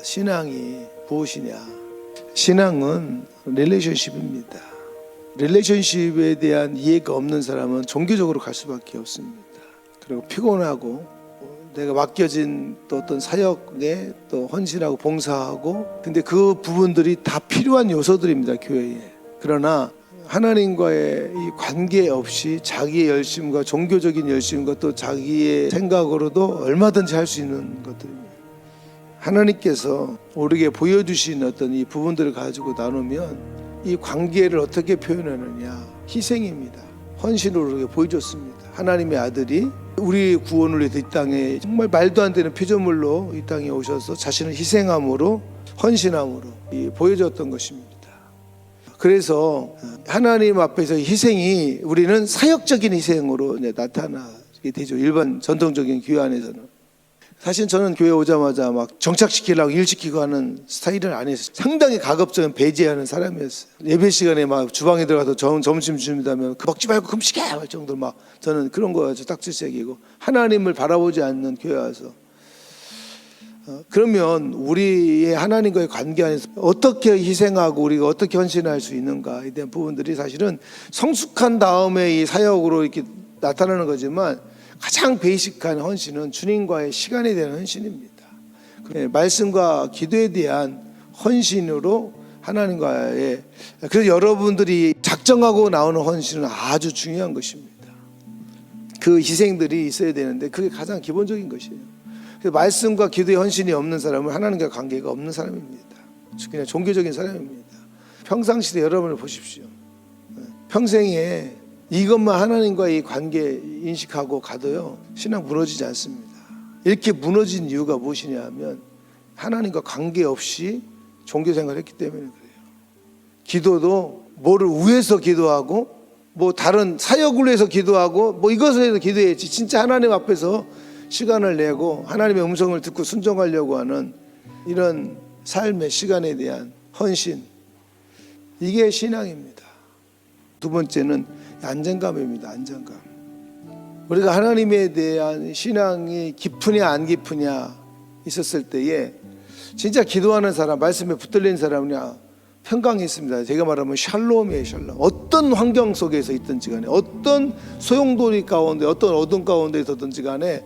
신앙이 무엇이냐? 신앙은 릴레이션십입니다. 릴레이션십에 대한 이해가 없는 사람은 종교적으로 갈 수밖에 없습니다. 그리고 피곤하고 내가 맡겨진 또 어떤 사역에 또 헌신하고 봉사하고, 근데 그 부분들이 다 필요한 요소들입니다, 교회에. 그러나 하나님과의 이 관계 없이 자기의 열심과 종교적인 열심과 또 자기의 생각으로도 얼마든지 할 수 있는 것들입니다. 하나님께서 우리에게 보여주신 어떤 이 부분들을 가지고 나누면 이 관계를 어떻게 표현하느냐, 희생입니다. 헌신으로 우리에게 보여줬습니다. 하나님의 아들이 우리 구원을 위해서 이 땅에 정말 말도 안 되는 피조물로 이 땅에 오셔서 자신을 희생함으로, 헌신함으로 보여줬던 것입니다. 그래서 하나님 앞에서 희생이 우리는 사역적인 희생으로 나타나게 되죠. 일반 전통적인 교회 안에서는. 사실 저는 교회 오자마자 막 정착시키려고 일 시키고 하는 스타일은 아니었어요. 상당히 가급적인 배제하는 사람이었어요. 예배 시간에 막 주방에 들어가서 점심 준비하면 먹지 말고 금식해 할 정도로 막 저는 그런 거 딱지색이고, 하나님을 바라보지 않는 교회 와서 그러면 우리의 하나님과의 관계 안에서 어떻게 희생하고 우리가 어떻게 헌신할 수 있는가에 대한 부분들이 사실은 성숙한 다음에 이 사역으로 이렇게 나타나는 거지만, 가장 베이직한 헌신은 주님과의 시간에 대한 헌신입니다. 말씀과 기도에 대한 헌신으로 하나님과의, 그래서 여러분들이 작정하고 나오는 헌신은 아주 중요한 것입니다. 그 희생들이 있어야 되는데 그게 가장 기본적인 것이에요. 그래서 말씀과 기도의 헌신이 없는 사람은 하나님과 관계가 없는 사람입니다. 그냥 종교적인 사람입니다. 평상시에 여러분을 보십시오. 평생에 이것만 하나님과의 관계 인식하고 가도요, 신앙 무너지지 않습니다. 이렇게 무너진 이유가 무엇이냐 하면 하나님과 관계없이 종교생활을 했기 때문에 그래요. 기도도 뭐를 위해서 기도하고, 뭐 다른 사역을 위해서 기도하고, 뭐 이것을 해서 기도했지, 진짜 하나님 앞에서 시간을 내고 하나님의 음성을 듣고 순종하려고 하는 이런 삶의 시간에 대한 헌신, 이게 신앙입니다. 두 번째는 안정감입니다. 안정감. 우리가 하나님에 대한 신앙이 깊으냐 안 깊으냐 있었을 때에 진짜 기도하는 사람, 말씀에 붙들린 사람이냐 평강이 있습니다. 제가 말하면 샬롬이에요. 샬롬. 어떤 환경 속에서 있든지 간에, 어떤 소용돌이 가운데, 어떤 어둠 가운데 있었든지 간에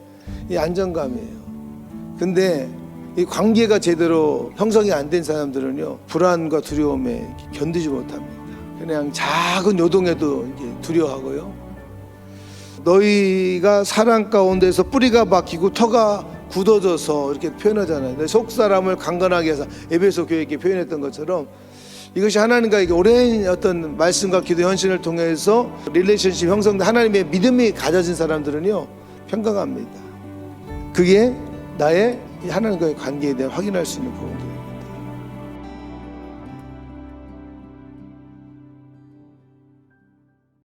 이 안정감이에요. 근데 이 관계가 제대로 형성이 안 된 사람들은요, 불안과 두려움에 견디지 못합니다. 그냥 작은 요동에도 이제 두려워하고요. 너희가 사랑 가운데서 뿌리가 박히고 터가 굳어져서 이렇게 표현하잖아요. 속 사람을 강건하게 해서 에베소 교회에 이렇게 표현했던 것처럼, 이것이 하나님과 이게 오랜 어떤 말씀과 기도 헌신을 통해서 릴레이션십 형성된 하나님의 믿음이 가져진 사람들은요, 평강합니다. 그게 나의 하나님과의 관계에 대해 확인할 수 있는 부분들.